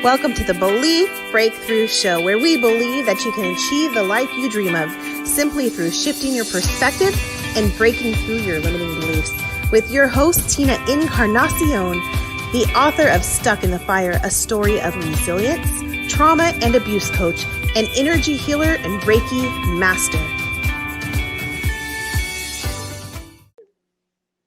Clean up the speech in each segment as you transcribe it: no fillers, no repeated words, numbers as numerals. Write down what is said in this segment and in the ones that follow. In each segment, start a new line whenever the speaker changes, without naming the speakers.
Welcome to the Belief Breakthrough Show, where we believe that you can achieve the life you dream of simply through shifting your perspective and breaking through your limiting beliefs. With your host, Tina Encarnacion, the author of Stuck in the Fire, a story of resilience, trauma and abuse coach, an energy healer, and Reiki master.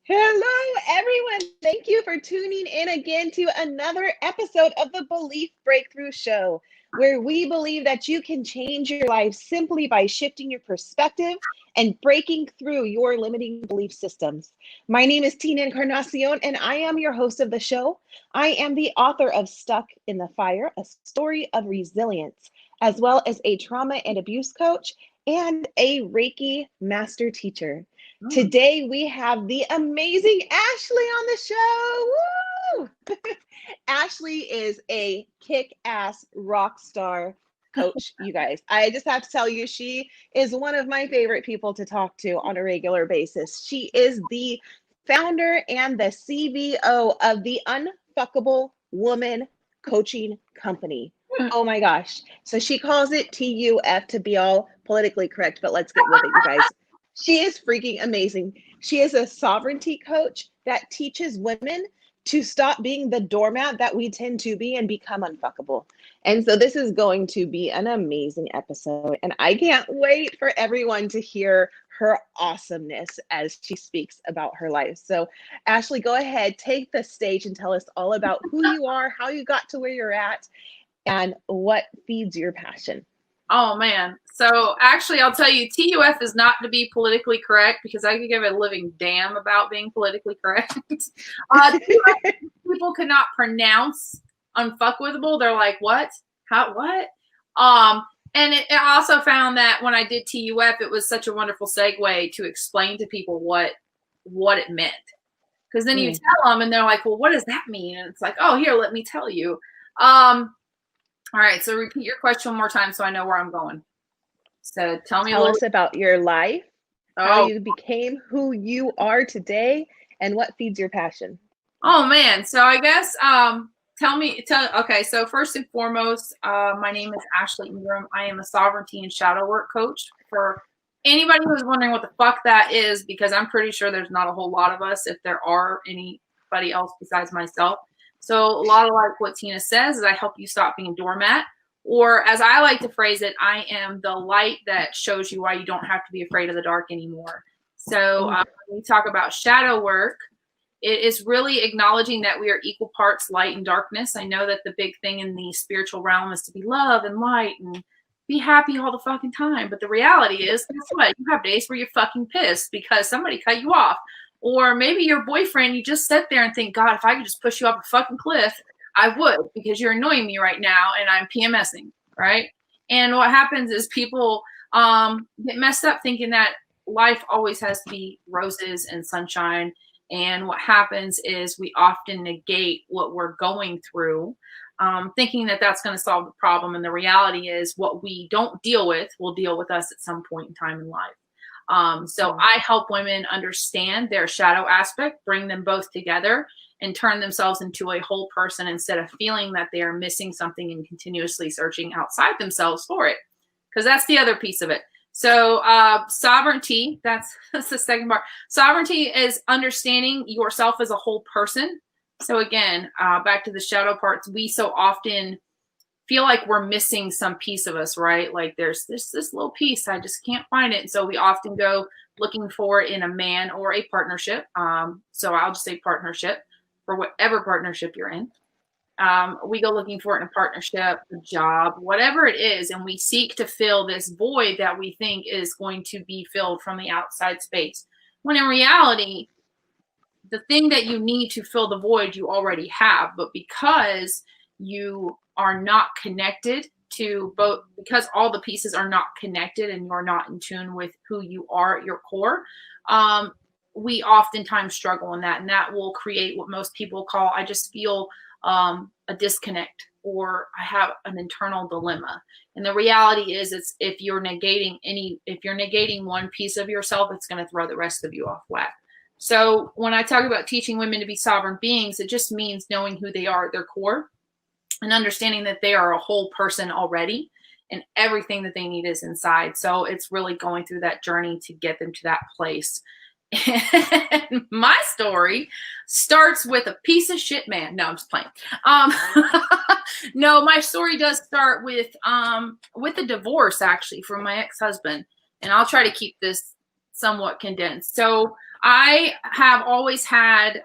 Hello, everyone. Thank you for tuning in again to another episode of the Belief Breakthrough Show, where we believe that you can change your life simply by shifting your perspective and breaking through your limiting belief systems. My name is Tina Encarnacion, and I am your host of the show. I am the author of Stuck in the Fire, a story of resilience, as well as a trauma and abuse coach and a Reiki master teacher. Today, we have the amazing Ashley on the show. Woo! Ashley is a kick-ass rock star coach, you guys. I just have to tell you, she is one of my favorite people to talk to on a regular basis. She is the founder and the CBO of the Unfuckable Woman Coaching Company. Oh my gosh. So she calls it TUF to be all politically correct, but let's get with it, you guys. She is freaking amazing. She is a sovereignty coach that teaches women to stop being the doormat that we tend to be and become unfuckable. And so this is going to be an amazing episode. And I can't wait for everyone to hear her awesomeness as she speaks about her life. So Ashley, go ahead, take the stage and tell us all about who you are, how you got to where you're at, and what feeds your passion.
Oh, man. So actually, I'll tell you, TUF is not to be politically correct because I could give a living damn about being politically correct. People cannot pronounce unfuckwithable. They're like, what? How? What? And I also found that when I did TUF, it was such a wonderful segue to explain to people what it meant. Because then you tell them and they're like, well, what does that mean? And it's like, oh, here, let me tell you. All right, so repeat your question one more time so I know where I'm going. So tell
us about your life, how you became who you are today, and what feeds your passion.
Oh, man. So I guess okay, so first and foremost, my name is Ashley Ingram. I am a sovereignty and shadow work coach. For anybody who's wondering what the fuck that is, because I'm pretty sure there's not a whole lot of us, if there are anybody else besides myself. So a lot of like what Tina says is I help you stop being a doormat, or as I like to phrase it, I am the light that shows you why you don't have to be afraid of the dark anymore. So when we talk about shadow work, it is really acknowledging that we are equal parts light and darkness. I know that the big thing in the spiritual realm is to be love and light and be happy all the fucking time. But the reality is, guess what? You have days where you're fucking pissed because somebody cut you off. Or maybe your boyfriend, you just sit there and think, God, if I could just push you off a fucking cliff, I would, because you're annoying me right now and I'm PMSing, right? And what happens is people get messed up thinking that life always has to be roses and sunshine. And what happens is we often negate what we're going through, thinking that that's going to solve the problem. And the reality is what we don't deal with will deal with us at some point in time in life. So I help women understand their shadow aspect, bring them both together and turn themselves into a whole person instead of feeling that they are missing something and continuously searching outside themselves for it. Because that's the other piece of it. So sovereignty, that's the second part. Sovereignty is understanding yourself as a whole person. So again, back to the shadow parts, we so often feel like we're missing some piece of us, right? Like there's this little piece, I just can't find it. And so we often go looking for it in a man or a partnership. So I'll just say partnership for whatever partnership you're in. We go looking for it in a partnership, a job, whatever it is. And we seek to fill this void that we think is going to be filled from the outside space. When in reality, the thing that you need to fill the void you already have, but because you are not connected to both, because all the pieces are not connected and you're not in tune with who you are at your core, we oftentimes struggle in that. And that will create what most people call, I just feel a disconnect, or I have an internal dilemma. And the reality is, it's if you're negating one piece of yourself, it's going to throw the rest of you off whack. So when I talk about teaching women to be sovereign beings, it just means knowing who they are at their core. and understanding that they are a whole person already and everything that they need is inside. So it's really going through that journey to get them to that place. And my story starts with a piece of shit man. No, I'm just playing. No, my story does start with a divorce, actually, from my ex-husband. And I'll try to keep this somewhat condensed. So I have always had,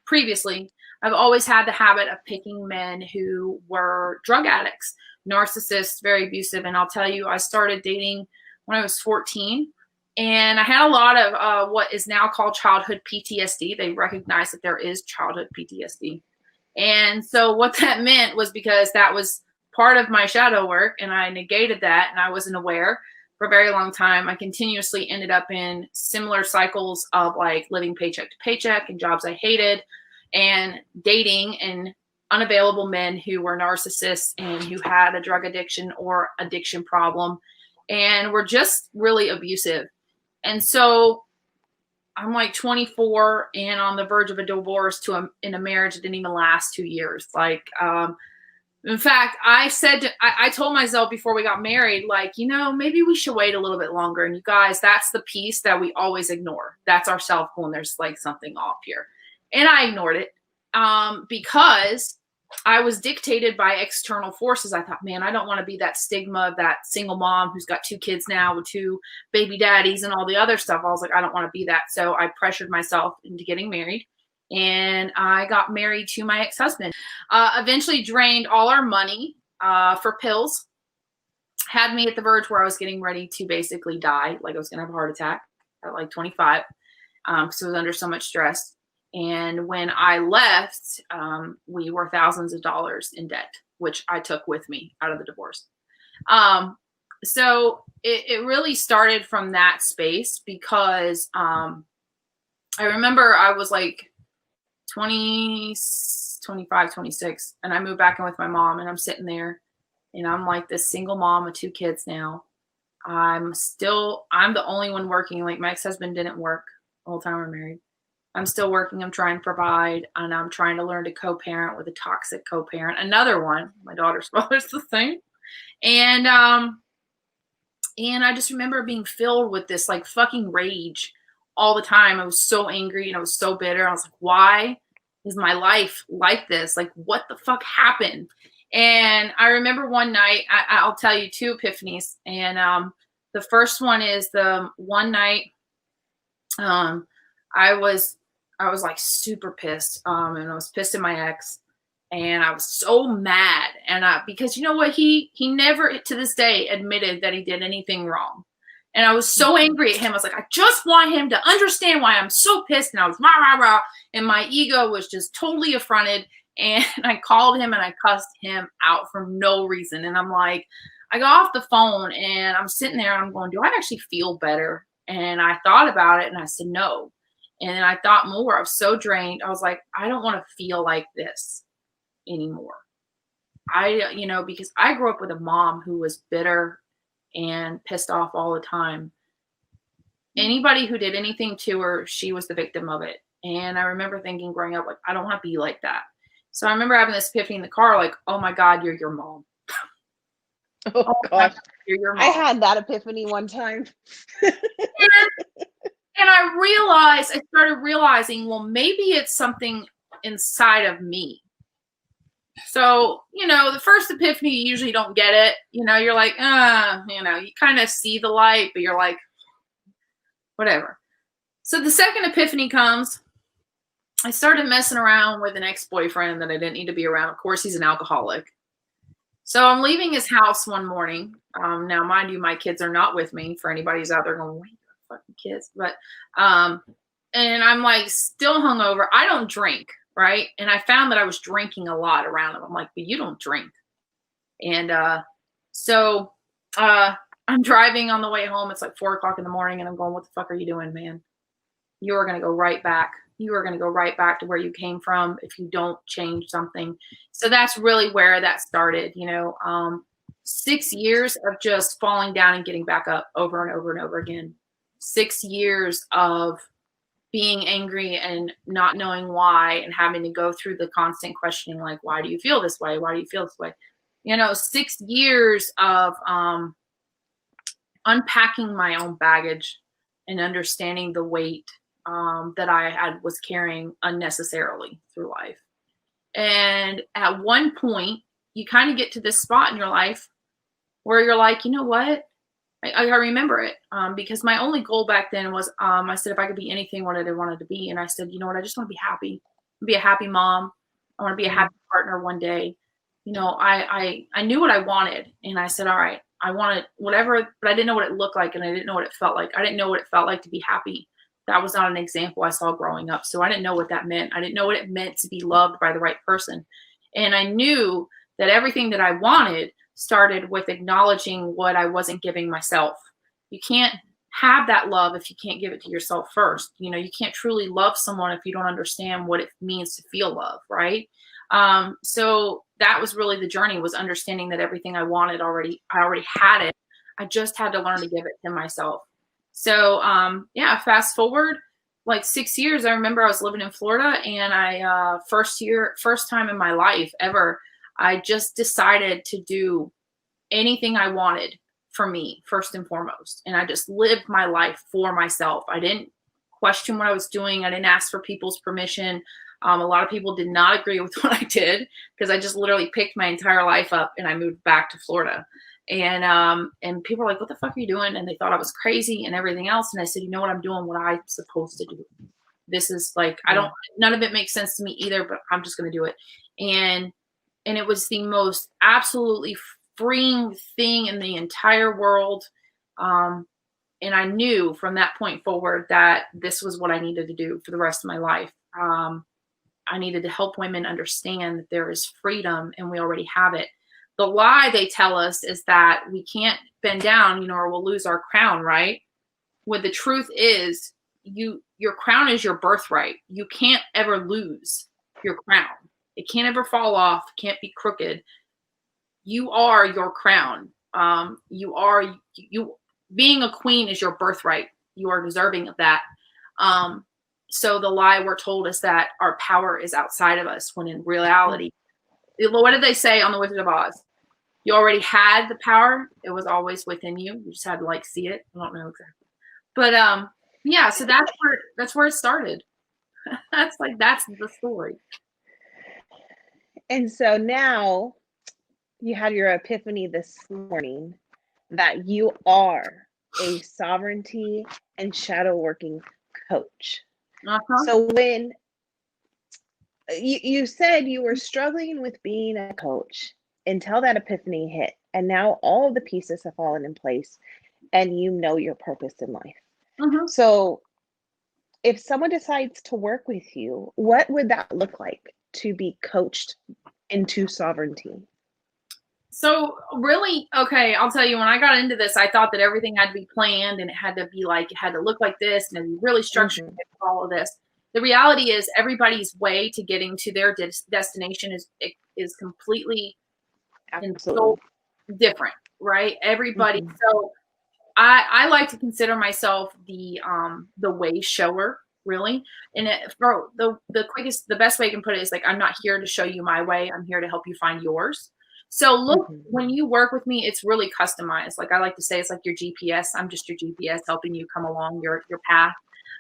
previously, I've always had the habit of picking men who were drug addicts, narcissists, very abusive. And I'll tell you, I started dating when I was 14. And I had a lot of what is now called childhood PTSD. They recognize that there is childhood PTSD. And so what that meant was, because that was part of my shadow work and I negated that and I wasn't aware for a very long time, I continuously ended up in similar cycles of like living paycheck to paycheck and jobs I hated and dating and unavailable men who were narcissists and who had a drug addiction or addiction problem and were just really abusive. And so I'm like 24 and on the verge of a divorce in a marriage that didn't even last 2 years. Like, in fact, I told myself before we got married, like, maybe we should wait a little bit longer. And you guys, that's the piece that we always ignore. That's our self when there's like something off here. And I ignored it because I was dictated by external forces. I thought, man, I don't want to be that stigma of that single mom who's got 2 kids now with 2 baby daddies and all the other stuff. I was like, I don't want to be that. So I pressured myself into getting married. And I got married to my ex-husband. Eventually drained all our money for pills. Had me at the verge where I was getting ready to basically die. Like I was going to have a heart attack at like 25 because I was under so much stress. And when I left, we were thousands of dollars in debt, which I took with me out of the divorce. So it really started from that space because I remember I was like 20, 25, 26, and I moved back in with my mom, and I'm sitting there, and I'm like this single mom with 2 kids now. I'm the only one working. Like my ex-husband didn't work the whole time we're married. I'm still working. I'm trying to provide, and I'm trying to learn to co-parent with a toxic co-parent. Another one, my daughter's father's the thing. And I just remember being filled with this like fucking rage all the time. I was so angry and I was so bitter. I was like, why is my life like this? Like, what the fuck happened? And I remember one night, I'll tell you 2 epiphanies. And the first one is the one night I was like super pissed, and I was pissed at my ex, and I was so mad, and because you know what, he never to this day admitted that he did anything wrong, and I was so angry at him. I was like, I just want him to understand why I'm so pissed, and I was rah rah rah, and my ego was just totally affronted, and I called him and I cussed him out for no reason, and I'm like, I got off the phone and I'm sitting there and I'm going, do I actually feel better? And I thought about it and I said no. And then I thought more. I was so drained. I was like, I don't want to feel like this anymore. Because I grew up with a mom who was bitter and pissed off all the time. Anybody who did anything to her, she was the victim of it. And I remember thinking growing up, like, I don't want to be like that. So I remember having this epiphany in the car, like, oh my God, you're your mom.
Oh gosh,
you're your mom.
I had that epiphany one time.
And I started realizing, well, maybe it's something inside of me. So, the first epiphany, you usually don't get it. You're like, you kind of see the light, but you're like, whatever. So the second epiphany comes. I started messing around with an ex-boyfriend that I didn't need to be around. Of course, he's an alcoholic. So I'm leaving his house one morning. Now, mind you, my kids are not with me. For anybody who's out there going, wait, fucking kids. But, and I'm like still hungover. I don't drink, right? And I found that I was drinking a lot around him. I'm like, but you don't drink. And so I'm driving on the way home. It's like 4:00 in the morning, and I'm going, what the fuck are you doing, man? You are going to go right back. You are going to go right back to where you came from if you don't change something. So that's really where that started, 6 years of just falling down and getting back up over and over and over again. 6 years of being angry and not knowing why and having to go through the constant questioning, like, why do you feel this way? Why do you feel this way? 6 years of unpacking my own baggage and understanding the weight that I was carrying unnecessarily through life. And at one point, you kind of get to this spot in your life where you're like, you know what? I remember it because my only goal back then was I said, if I could be anything, what I wanted to be. And I said, you know what? I just want to be happy, be a happy mom. I want to be a happy partner one day. I knew what I wanted. And I said, all right, I wanted whatever, but I didn't know what it looked like. And I didn't know what it felt like. I didn't know what it felt like to be happy. That was not an example I saw growing up. So I didn't know what that meant. I didn't know what it meant to be loved by the right person. And I knew that everything that I wanted started with acknowledging what I wasn't giving myself. You can't have that love if you can't give it to yourself first. You can't truly love someone if you don't understand what it means to feel love, right? So that was really the journey, was understanding that everything I wanted I already had it. I just had to learn to give it to myself. So fast forward like 6 years. I remember I was living in Florida, and I first time in my life ever, I just decided to do anything I wanted for me, first and foremost. And I just lived my life for myself. I didn't question what I was doing. I didn't ask for people's permission. A lot of people did not agree with what I did because I just literally picked my entire life up and I moved back to Florida. And people were like, what the fuck are you doing? And they thought I was crazy and everything else. And I said, you know what? I'm doing what I'm supposed to do. This is like, none of it makes sense to me either, but I'm just going to do it. And it was the most absolutely freeing thing in the entire world. And I knew from that point forward that this was what I needed to do for the rest of my life. I needed to help women understand that there is freedom and we already have it. The lie they tell us is that we can't bend down, or we'll lose our crown, right? When the truth is, your crown is your birthright. You can't ever lose your crown. It can't ever fall off, can't be crooked. You are your crown. You being a queen is your birthright. You are deserving of that. So the lie we're told is that our power is outside of us, when in reality, what did they say on The Wizard of Oz? You already had the power. It was always within you. You just had to see it. I don't know exactly. But so that's where it started. That's the story.
And so now you had your epiphany this morning that you are a sovereignty and shadow working coach.
Uh-huh.
So when you said you were struggling with being a coach until that epiphany hit, and now all of the pieces have fallen in place and you know your purpose in life.
Mm-hmm.
So if someone decides to work with you, what would that look like to be coached into sovereignty?
So really, okay, I'll tell you, when I got into this, I thought that everything had to be planned and it had to look like this and be really structured for all of this. The reality is everybody's way to getting to their destination is completely and so different, right? Everybody. Mm-hmm. So I like to consider myself the way shower, really. And for the best way I can put it is I'm not here to show you my way. I'm here to help you find yours. So look, when you work with me, it's really customized. I like to say, it's like your GPS. I'm just your GPS helping you come along your path.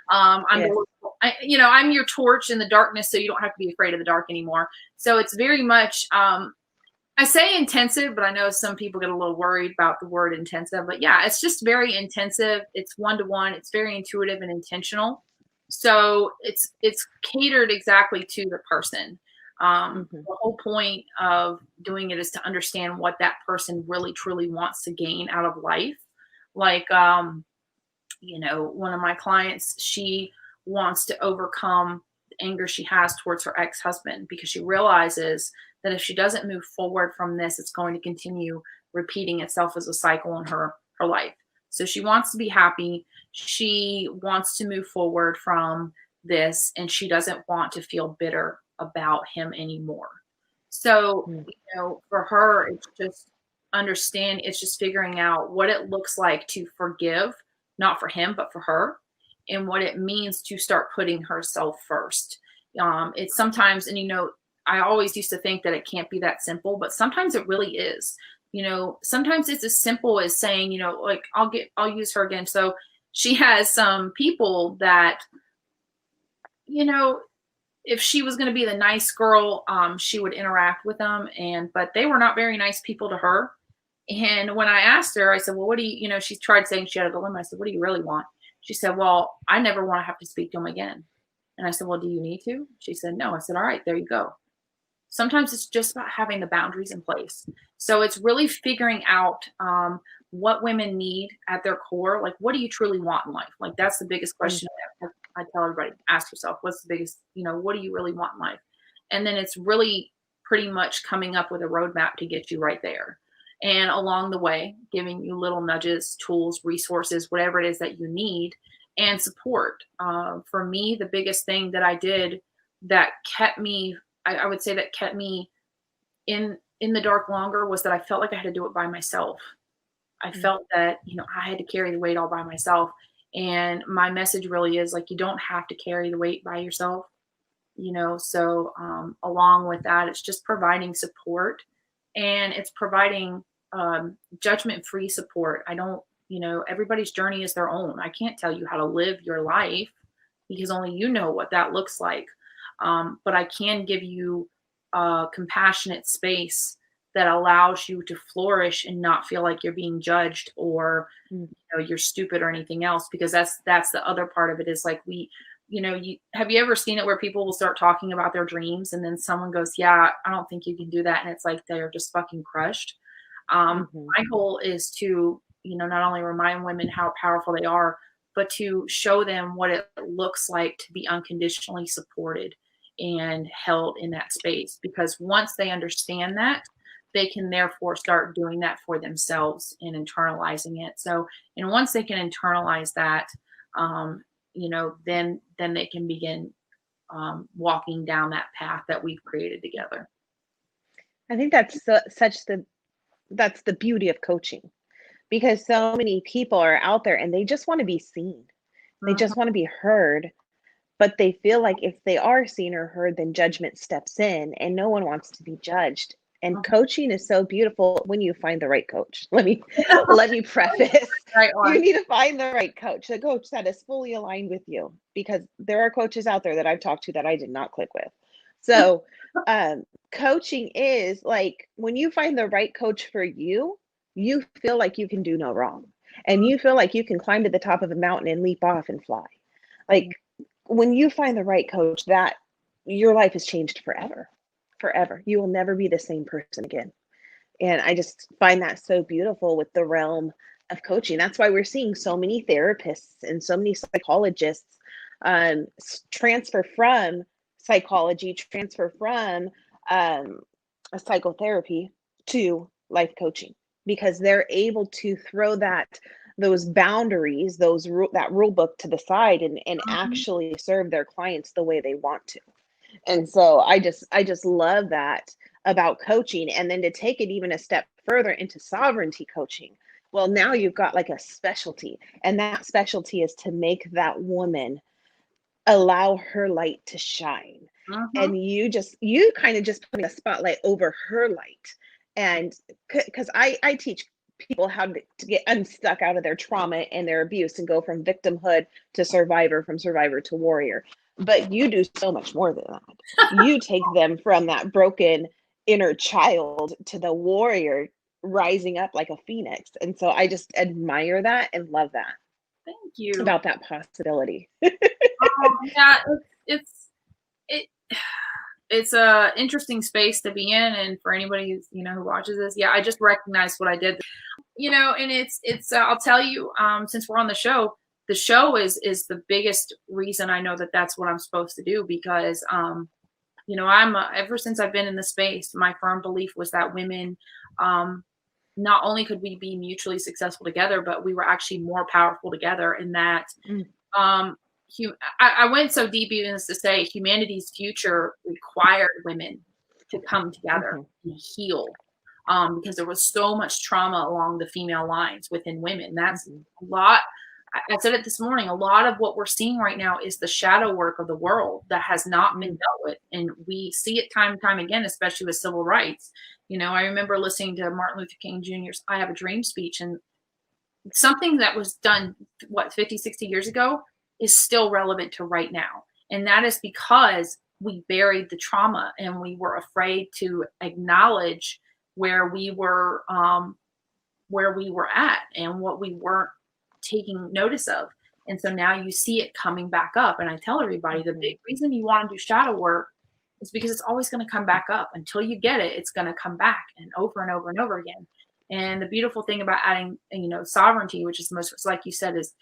I'm your torch in the darkness, so you don't have to be afraid of the dark anymore. So it's very much, I say intensive, but I know some people get a little worried about the word intensive. But yeah, it's just very intensive. It's one-to-one. It's very intuitive and intentional. So it's catered exactly to the person. The whole point of doing it is to understand what that person really truly wants to gain out of life. One of my clients, she wants to overcome the anger she has towards her ex-husband because she realizes that if she doesn't move forward from this, it's going to continue repeating itself as a cycle in her life. So she wants to be happy. She wants to move forward from this, and she doesn't want to feel bitter about him anymore. So, for her, it's just figuring out what it looks like to forgive, not for him, but for her. and what it means to start putting herself first. It's sometimes, and I always used to think that it can't be that simple, but sometimes it really is. Sometimes it's as simple as saying, like I'll use her again. So she has some people that, if she was going to be the nice girl, she would interact with them, but they were not very nice people to her. And when I asked her, I said, well, what do you, she tried saying she had a dilemma. I said, what do you really want? She said, well, I never want to have to speak to him again. And I said, well, do you need to? She said, no. I said, all right, there you go. Sometimes it's just about having the boundaries in place. So it's really figuring out what women need at their core. Like, what do you truly want in life? Like, that's the biggest question I tell everybody. Ask yourself, what's the biggest, what do you really want in life? And then it's really pretty much coming up with a roadmap to get you right there. And along the way, giving you little nudges, tools, resources, whatever it is that you need, and support. For me, the biggest thing that I did that kept me, I would say that kept me in the dark longer, was that I felt like I had to do it by myself. I felt that, I had to carry the weight all by myself. And my message really is like, you don't have to carry the weight by yourself, so along with that, it's just providing support, and it's providing judgment-free support. I don't, everybody's journey is their own. I can't tell you how to live your life because only you know what that looks like. But I can give you a compassionate space that allows you to flourish and not feel like you're being judged or you're stupid or anything else, because that's the other part of it, is like have you ever seen it where people will start talking about their dreams and then someone goes, yeah, I don't think you can do that, and it's like they're just fucking crushed. My goal is to not only remind women how powerful they are, but to show them what it looks like to be unconditionally supported and held in that space. Because once they understand that, they can therefore start doing that for themselves and internalizing it. So, and once they can internalize that, then they can begin walking down that path that we've created together.
I think that's that's the beauty of coaching, because so many people are out there and they just want to be seen. They just want to be heard, but they feel like if they are seen or heard, then judgment steps in, and no one wants to be judged. And coaching is so beautiful when you find the right coach. Let me preface.
Right on.
You need to find the right coach, the coach that is fully aligned with you, because there are coaches out there that I've talked to that I did not click with. So coaching is like, when you find the right coach for you, you feel like you can do no wrong. And you feel like you can climb to the top of a mountain and leap off and fly. Like, when you find the right coach, that your life has changed forever. Forever. You will never be the same person again. And I just find that so beautiful with the realm of coaching. That's why we're seeing so many therapists and so many psychologists transfer from psychology, transfer from a psychotherapy to life coaching, because they're able to throw those boundaries, that rule book to the side, and actually serve their clients the way they want to. And so I just love that about coaching. And then to take it even a step further into sovereignty coaching. Well, now you've got like a specialty, and that specialty is to make that woman allow her light to shine. And you kind of just putting a spotlight over her light. And because I teach people how to get unstuck out of their trauma and their abuse and go from victimhood to survivor, from survivor to warrior. But you do so much more than that. You take them from that broken inner child to the warrior rising up like a phoenix. And so I just admire that and love that.
Thank you.
About that possibility.
Yeah, it's a interesting space to be in, and for anybody who watches this, yeah, I just recognized what I did, and it's I'll tell you, since we're on the show is the biggest reason I know that that's what I'm supposed to do, because I'm ever since I've been in the space, my firm belief was that women, not only could we be mutually successful together, but we were actually more powerful together. And that I went so deep even as to say humanity's future required women to come together and heal, because there was so much trauma along the female lines within women. That's a lot. I said it this morning, a lot of what we're seeing right now is the shadow work of the world that has not been dealt with. And we see it time and time again, especially with civil rights. I remember listening to Martin Luther King Jr.'s I Have a Dream speech, and something that was done, 50, 60 years ago is still relevant to right now. And that is because we buried the trauma and we were afraid to acknowledge where we were at and what we weren't taking notice of. And so now you see it coming back up. And I tell everybody the big reason you want to do shadow work is because it's always going to come back up. Until you get it, it's going to come back and over and over and over again. And the beautiful thing about adding, sovereignty, which is most, like you said, is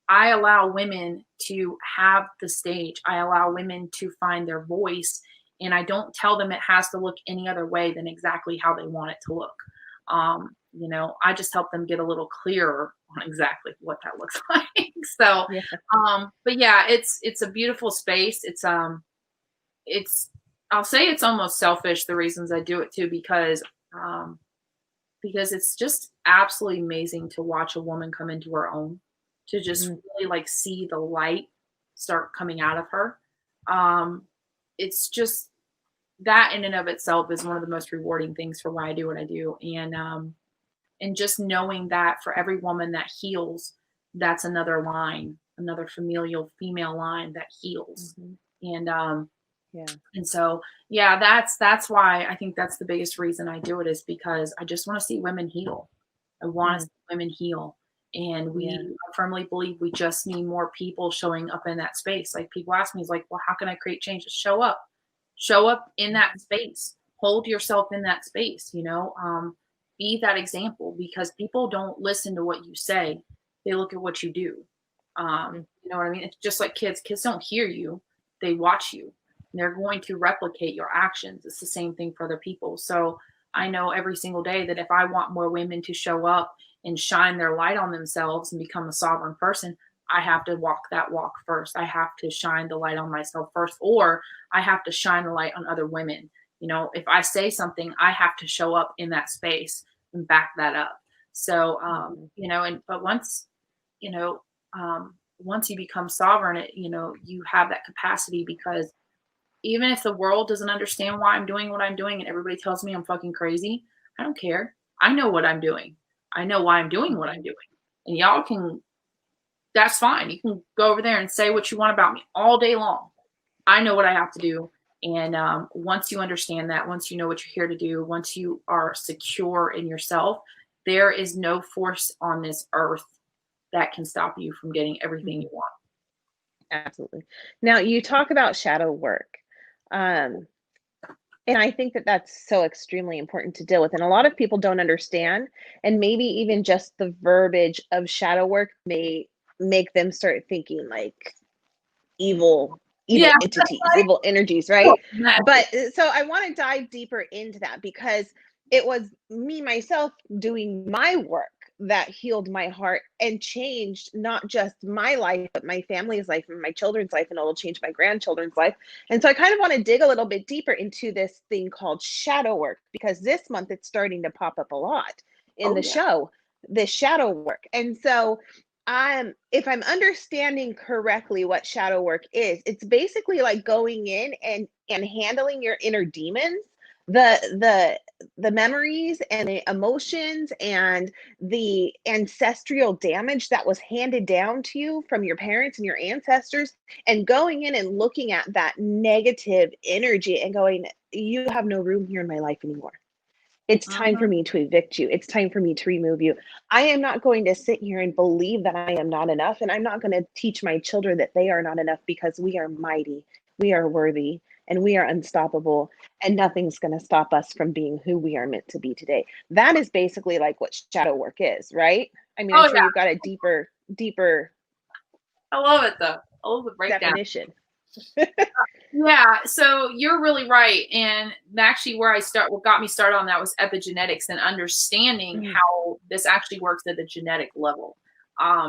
I allow women to have the stage. I allow women to find their voice. And I don't tell them it has to look any other way than exactly how they want it to look. I just help them get a little clearer on exactly what that looks like. So, but yeah, it's a beautiful space. I'll say it's almost selfish, the reasons I do it too, because it's just absolutely amazing to watch a woman come into her own, to just really see the light start coming out of her. It's just that in and of itself is one of the most rewarding things for why I do what I do. And just knowing that for every woman that heals, that's another line, another familial female line that heals. And so, that's why I think that's the biggest reason I do it, is because I just want to see women heal. I want to see women heal. And I firmly believe we just need more people showing up in that space. Like, people ask me, well, how can I create change? Just show up in that space, hold yourself in that space, be that example, because people don't listen to what you say. They look at what you do. You know what I mean? It's just like kids don't hear you. They watch you. They're going to replicate your actions. It's the same thing for other people. So I know every single day that if I want more women to show up and shine their light on themselves and become a sovereign person, I have to walk that walk first. I have to shine the light on myself first, or I have to shine the light on other women. If I say something, I have to show up in that space and back that up. So, but once you become sovereign, you have that capacity, because even if the world doesn't understand why I'm doing what I'm doing and everybody tells me I'm fucking crazy, I don't care. I know what I'm doing. I know why I'm doing what I'm doing. And y'all that's fine. You can go over there and say what you want about me all day long. I know what I have to do. And once you understand that, once you know what you're here to do, once you are secure in yourself, there is no force on this earth that can stop you from getting everything you want.
Absolutely. Now, you talk about shadow work. And I think that that's so extremely important to deal with. And a lot of people don't understand. And maybe even just the verbiage of shadow work may make them start thinking like evil entities, evil energies, right? But so I want to dive deeper into that, because it was me myself doing my work that healed my heart and changed not just my life, but my family's life and my children's life, and it'll change my grandchildren's life. And so I kind of want to dig a little bit deeper into this thing called shadow work, because this month it's starting to pop up a lot in the show, this shadow work. And so if I'm understanding correctly what shadow work is, it's basically like going in and handling your inner demons, the memories and the emotions and the ancestral damage that was handed down to you from your parents and your ancestors, and going in and looking at that negative energy and going, you have no room here in my life anymore. It's time for me to evict you. It's time for me to remove you. I am not going to sit here and believe that I am not enough. And I'm not going to teach my children that they are not enough, because we are mighty, we are worthy, and we are unstoppable. And nothing's going to stop us from being who we are meant to be today. That is basically like what shadow work is, right? I mean, I'm sure you've got a deeper.
I love it though. I love the breakdown.
Definition.
Yeah, so you're really right. And actually what got me started on that was epigenetics and understanding how this actually works at the genetic level.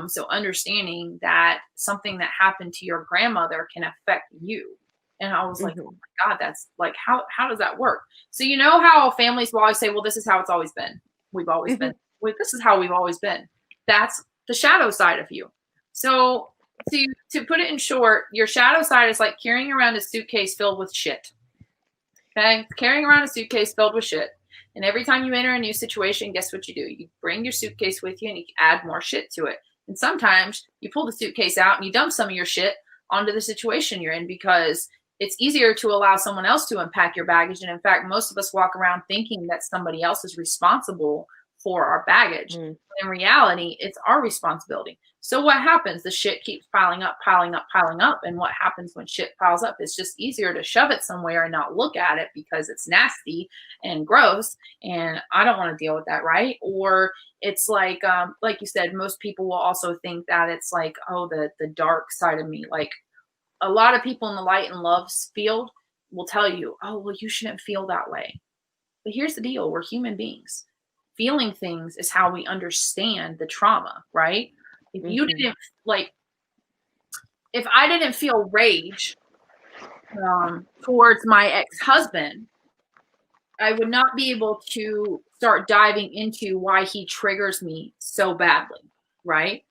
So understanding that something that happened to your grandmother can affect you. And I was like, oh my God, that's like, how does that work? So you know how families will always say, well, this is how it's always been. We've always been. This is how we've always been. That's the shadow side of you. So to put it in short, your shadow side is like carrying around a suitcase filled with shit. Okay? Carrying around a suitcase filled with shit. And every time you enter a new situation, guess what you do? You bring your suitcase with you and you add more shit to it. And sometimes you pull the suitcase out and you dump some of your shit onto the situation you're in because it's easier to allow someone else to unpack your baggage. And in fact, most of us walk around thinking that somebody else is responsible for our baggage. In reality, it's our responsibility. So what happens? The shit keeps piling up, piling up, piling up. And what happens when shit piles up? It's just easier to shove it somewhere and not look at it because it's nasty and gross. And I don't want to deal with that, right? Or it's like you said, most people will also think that it's like, oh, the dark side of me. Like a lot of people in the light and love field will tell you, oh, well, you shouldn't feel that way. But here's the deal. We're human beings. Feeling things is how we understand the trauma, right? If you didn't if I didn't feel rage towards my ex-husband, I would not be able to start diving into why he triggers me so badly, right?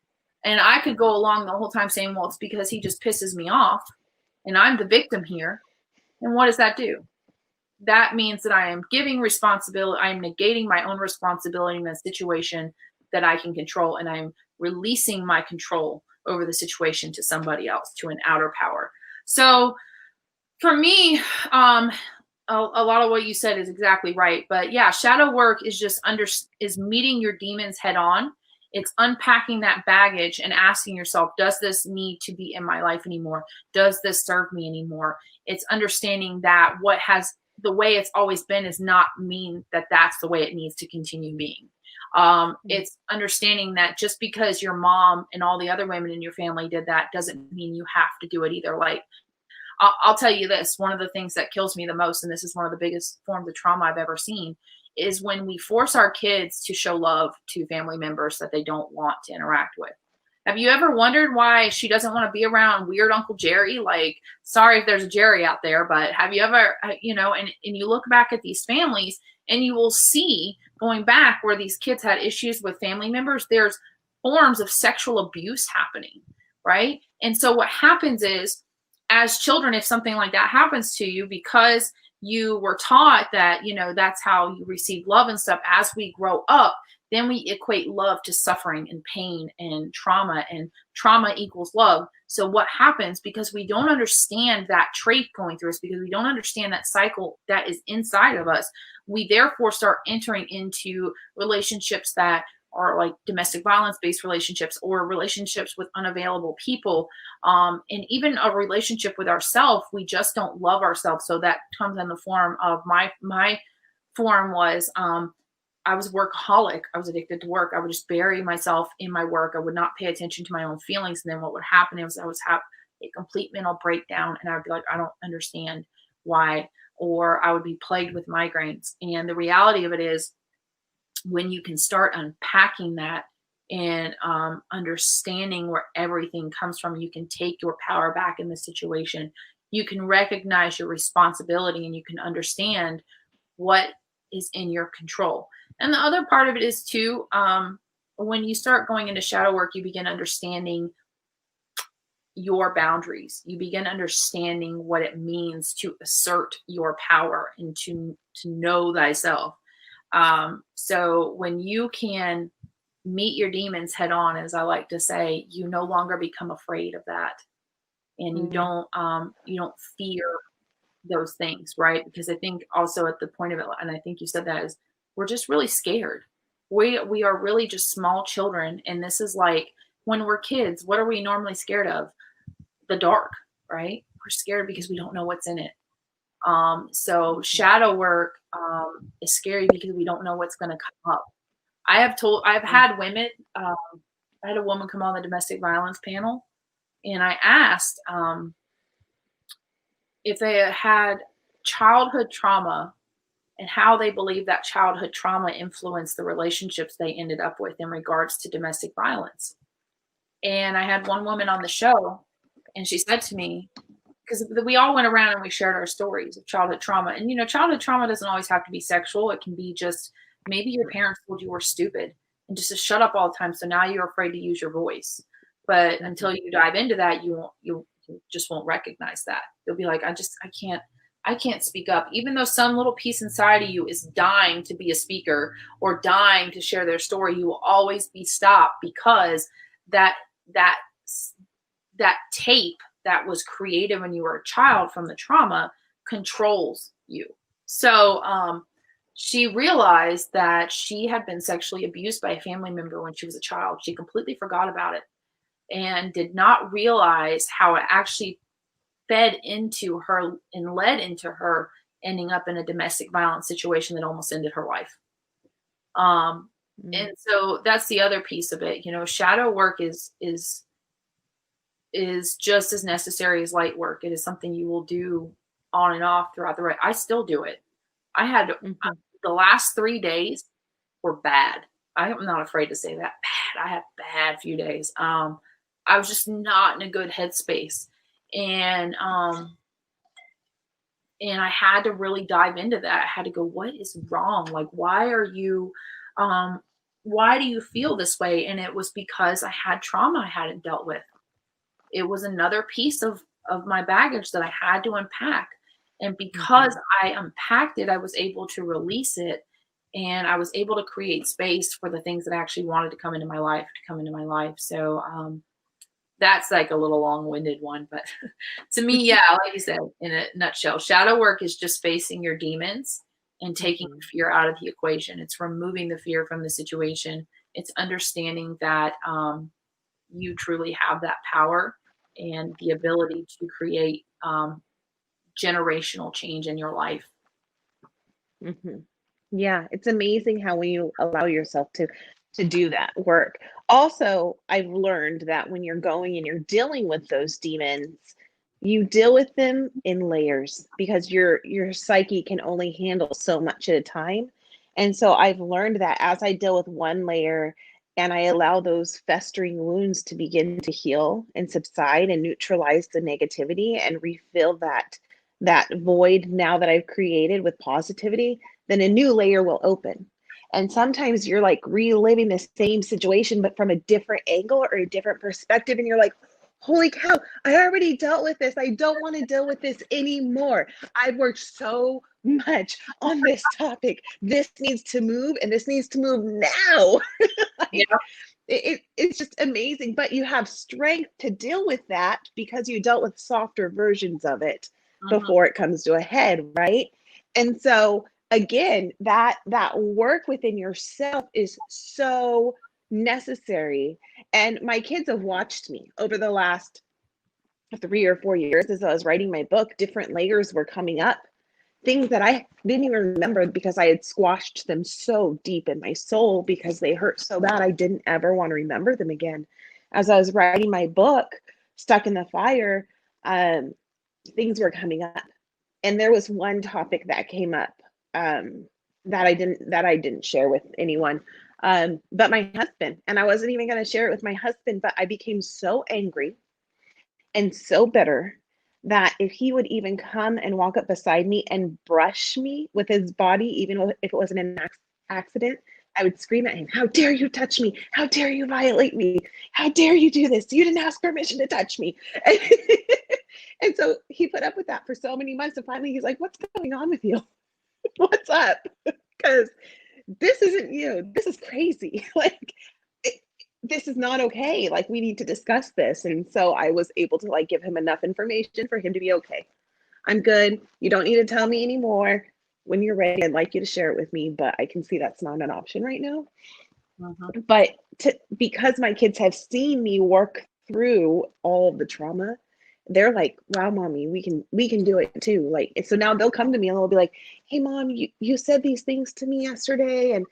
And I could go along the whole time saying, well, it's because he just pisses me off and I'm the victim here. And what does that do? That means that I am giving responsibility. I am negating my own responsibility in a situation that I can control. And I'm releasing my control over the situation to somebody else, to an outer power. So for me, a lot of what you said is exactly right. But yeah, shadow work is just is meeting your demons head on. It's unpacking that baggage and asking yourself, does this need to be in my life anymore? Does this serve me anymore? It's understanding that what has the way it's always been is not mean that that's the way it needs to continue being. It's understanding that just because your mom and all the other women in your family did that doesn't mean you have to do it either. Like, I'll tell you this, one of the things that kills me the most, and this is one of the biggest forms of trauma I've ever seen, is when we force our kids to show love to family members that they don't want to interact with. Have you ever wondered why she doesn't want to be around weird Uncle Jerry? Like, sorry if there's a Jerry out there, but have you ever, and you look back at these families and you will see going back where these kids had issues with family members, there's forms of sexual abuse happening, right? And so what happens is, as children, if something like that happens to you, because you were taught that, that's how you receive love and stuff, as we grow up, then we equate love to suffering and pain and trauma equals love. So what happens, because we don't understand that trait going through us, because we don't understand that cycle that is inside of us, we therefore start entering into relationships that are like domestic violence based relationships or relationships with unavailable people. And even a relationship with ourselves, we just don't love ourselves. So that comes in the form of my form was, I was a workaholic. I was addicted to work. I would just bury myself in my work. I would not pay attention to my own feelings. And then what would happen is I would have a complete mental breakdown and I would be like, I don't understand why, or I would be plagued with migraines. And the reality of it is, when you can start unpacking that and understanding where everything comes from, you can take your power back in the situation. You can recognize your responsibility and you can understand what is in your control. And the other part of it is too, when you start going into shadow work, you begin understanding your boundaries. You begin understanding what it means to assert your power and to know thyself. So when you can meet your demons head on, as I like to say, you no longer become afraid of that. And you don't fear those things, right? Because I think also at the point of it, and I think you said that, is we're just really scared. We are really just small children. And this is like, when we're kids, what are we normally scared of? The dark, right? We're scared because we don't know what's in it. So shadow work is scary because we don't know what's going to come up. I've had women, I had a woman come on the domestic violence panel, and I asked if they had childhood trauma and how they believe that childhood trauma influenced the relationships they ended up with in regards to domestic violence. And I had one woman on the show, and she said to me, because we all went around and we shared our stories of childhood trauma. And, childhood trauma doesn't always have to be sexual. It can be just maybe your parents told you were stupid and just to shut up all the time. So now you're afraid to use your voice. But until you dive into that, you just won't recognize that. You'll be like, I can't speak up, even though some little piece inside of you is dying to be a speaker or dying to share their story. You will always be stopped because that that that tape that was created when you were a child from the trauma controls you. So she realized that she had been sexually abused by a family member when she was a child. She completely forgot about it and did not realize how it actually fed into her and led into her ending up in a domestic violence situation that almost ended her life. And so that's the other piece of it. Shadow work is just as necessary as light work. It is something you will do on and off throughout the I still do it. I had the last 3 days were bad. I'm not afraid to say that. Bad. I had bad few days. I was just not in a good headspace. And I had to really dive into that. I had to go, what is wrong? Like, why do you feel this way? And it was because I had trauma I hadn't dealt with. It was another piece of my baggage that I had to unpack. And because I unpacked it, I was able to release it. And I was able to create space for the things that I actually wanted to come into my life. So that's like a little long-winded one. But to me, yeah, like you said, in a nutshell, shadow work is just facing your demons and taking fear out of the equation. It's removing the fear from the situation. It's understanding that you truly have that power and the ability to create generational change in your life.
Yeah, it's amazing how when you allow yourself to do that work. Also, I've learned that when you're going and you're dealing with those demons, you deal with them in layers because your psyche can only handle so much at a time. And so I've learned that as I deal with one layer and I allow those festering wounds to begin to heal and subside and neutralize the negativity and refill that void now that I've created with positivity, then a new layer will open. And sometimes you're like reliving the same situation, but from a different angle or a different perspective. And you're like, holy cow, I already dealt with this. I don't want to deal with this anymore. I've worked so much on this topic. This needs to move and this needs to move now. It's just amazing. But you have strength to deal with that because you dealt with softer versions of it before it comes to a head, right? And so again, that work within yourself is so necessary. And my kids have watched me over the last 3 or 4 years as I was writing my book. Different layers were coming up, things that I didn't even remember because I had squashed them so deep in my soul because they hurt so bad I didn't ever want to remember them again. As I was writing my book, Stuck in the Fire, things were coming up. And there was one topic that came up that I didn't share with anyone, but my husband. And I wasn't even going to share it with my husband, but I became so angry and so bitter that if he would even come and walk up beside me and brush me with his body, even if it wasn't an accident, I would scream at him, "How dare you touch me? How dare you violate me? How dare you do this? You didn't ask permission to touch me." And so he put up with that for so many months. And finally he's like, "What's going on with you? What's up? Because this isn't you. This is crazy. Like, this is not okay. Like, we need to discuss this." And so I was able to like give him enough information for him to be okay. I'm good. You don't need to tell me anymore. When you're ready, I'd like you to share it with me, but I can see that's not an option right now. But because my kids have seen me work through all of the trauma, they're like, "Wow, mommy, we can do it too." Like, so now they'll come to me and they'll be like, "Hey, mom, you said these things to me yesterday, and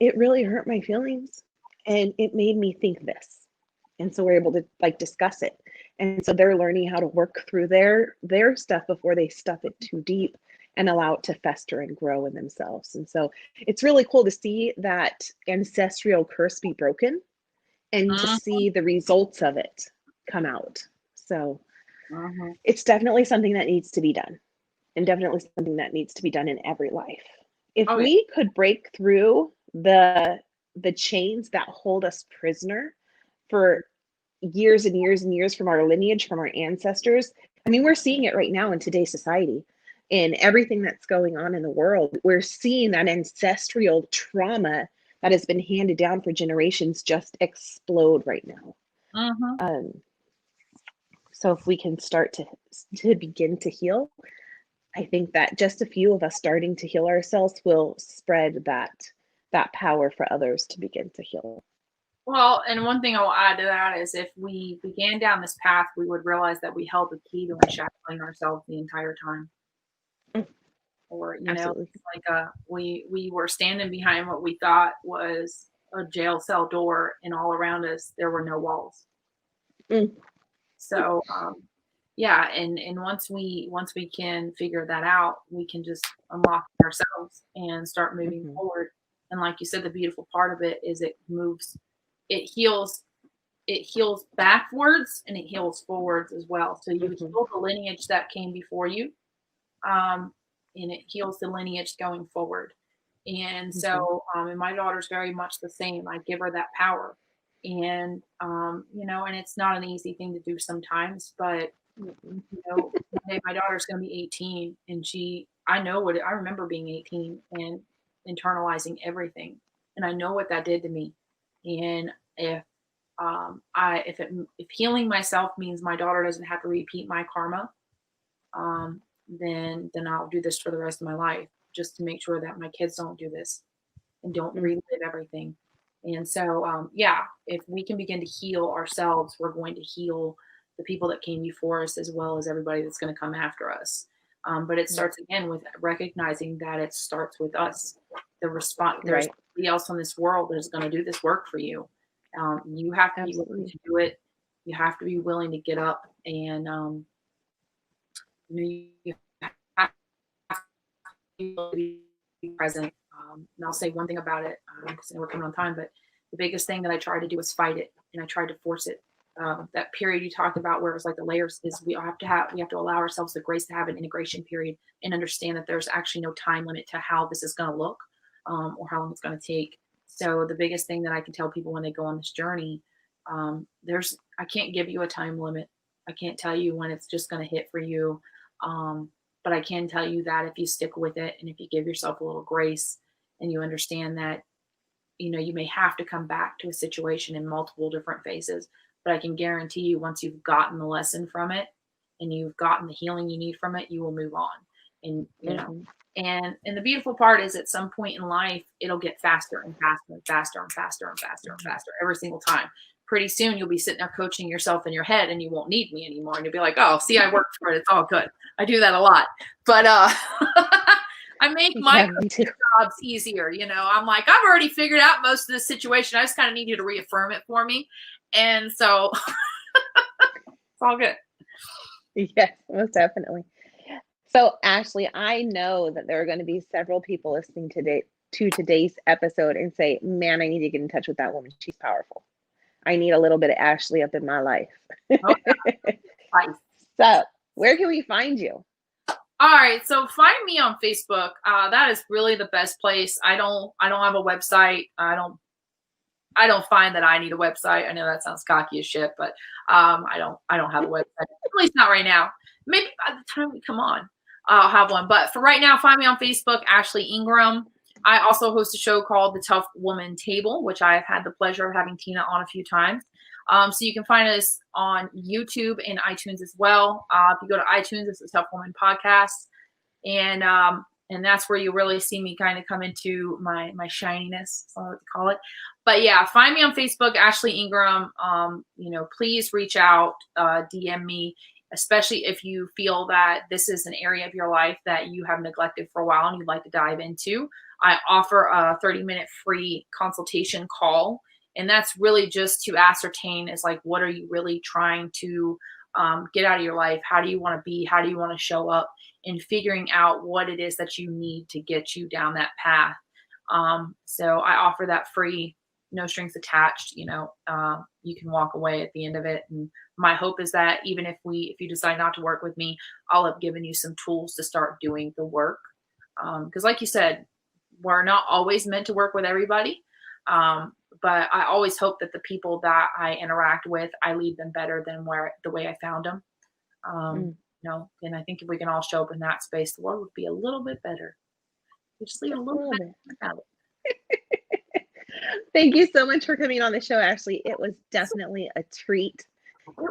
it really hurt my feelings, and it made me think this." And so we're able to like discuss it. And so they're learning how to work through their stuff before they stuff it too deep and allow it to fester and grow in themselves. And so it's really cool to see that ancestral curse be broken and to see the results of it come out. So it's definitely something that needs to be done, and definitely something that needs to be done in every life. If we could break through the the chains that hold us prisoner for years and years and years from our lineage, from our ancestors. I mean, we're seeing it right now in today's society, in everything that's going on in the world. We're seeing that ancestral trauma that has been handed down for generations just explode right now. So if we can start to begin to heal, I think that just a few of us starting to heal ourselves will spread that power for others to begin to heal.
Well, and one thing I'll add to that is if we began down this path, we would realize that we held the key to unshackling ourselves the entire time. Or, you know,
Absolutely.
like we were standing behind what we thought was a jail cell door, and all around us there were no walls. So yeah, and once we can figure that out, we can just unlock ourselves and start moving forward. And like you said, the beautiful part of it is it heals backwards and it heals forwards as well. So you heal the lineage that came before you, and it heals the lineage going forward. And so, and my daughter's very much the same. I give her that power, and you know, and it's not an easy thing to do sometimes, but you know, my daughter's going to be 18, and I remember being 18 and internalizing everything, and I know what that did to me. And if healing myself means my daughter doesn't have to repeat my karma, then I'll do this for the rest of my life, just to make sure that my kids don't do this and don't relive everything. And so, yeah, if we can begin to heal ourselves, we're going to heal the people that came before us, as well as everybody that's going to come after us. But it starts again with recognizing that it starts with us. The response, there's nobody else on this world that is going to do this work for you. You have to be willing to do it. You have to be willing to get up, and you have to be present. And I'll say one thing about it, because we're coming on time, but the biggest thing that I tried to do was fight it, and I tried to force it. That period you talked about where it was like the layers is we have to allow ourselves the grace to have an integration period and understand that there's actually no time limit to how this is going to look, or how long it's going to take. So the biggest thing that I can tell people when they go on this journey, I can't give you a time limit. I can't tell you when it's just going to hit for you. But I can tell you that if you stick with it, and if you give yourself a little grace, and you understand that, you know, you may have to come back to a situation in multiple different phases, but I can guarantee you, once you've gotten the lesson from it and you've gotten the healing you need from it, you will move on. And, you know, and the beautiful part is at some point in life, it'll get faster and faster and faster and faster and faster and faster every single time. Pretty soon you'll be sitting there coaching yourself in your head, and you won't need me anymore. And you'll be like, oh, see, I worked for it. It's all good. I do that a lot. But I make my jobs easier. You know, I'm like, I've already figured out most of the situation. I just kind of need you to reaffirm it for me. And so it's all good.
Yes, most definitely. So Ashley, I know that there are going to be several people listening to today's episode and say, man, I need to get in touch with that woman. She's powerful. I need a little bit of Ashley up in my life.
Oh, yeah.
So where can we find you?
All right. So find me on Facebook. That is really the best place. I don't have a website. I don't find that I need a website. I know that sounds cocky as shit, but I don't have a website. At least not right now. Maybe by the time we come on, I'll have one. But for right now, find me on Facebook, Ashley Ingram. I also host a show called The Tough Woman Table, which I've had the pleasure of having Tina on a few times. So you can find us on YouTube and iTunes as well. If you go to iTunes, it's The Tough Woman Podcast. And that's where you really see me kind of come into my shininess, so I like to call it. But yeah, find me on Facebook, Ashley Ingram. You know, please reach out, DM me, especially if you feel that this is an area of your life that you have neglected for a while and you'd like to dive into. I offer a 30-minute free consultation call. And that's really just to ascertain is like, what are you really trying to get out of your life? How do you want to be? How do you want to show up? And figuring out what it is that you need to get you down that path. So I offer that free, no strings attached. You know, you can walk away at the end of it. And my hope is that even if you decide not to work with me, I'll have given you some tools to start doing the work. Because like you said, we're not always meant to work with everybody. But I always hope that the people that I interact with, I leave them better than the way I found them. And I think if we can all show up in that space, the world would be a little bit better. We just leave a little bit about it.
Thank you so much for coming on the show, Ashley. It was definitely a treat.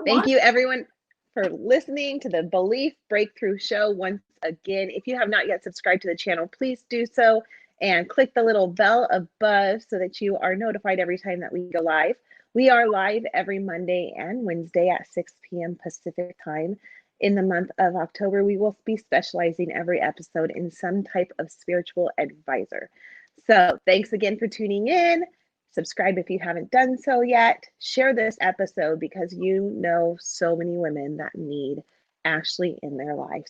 Thank you, everyone, for listening to the Belief Breakthrough Show. Once again, if you have not yet subscribed to the channel, please do so and click the little bell above so that you are notified every time that we go live. We are live every Monday and Wednesday at 6 p.m. Pacific time. In the month of October, we will be specializing every episode in some type of spiritual advisor. So thanks again for tuning in. Subscribe if you haven't done so yet. Share this episode because you know so many women that need Ashley in their lives.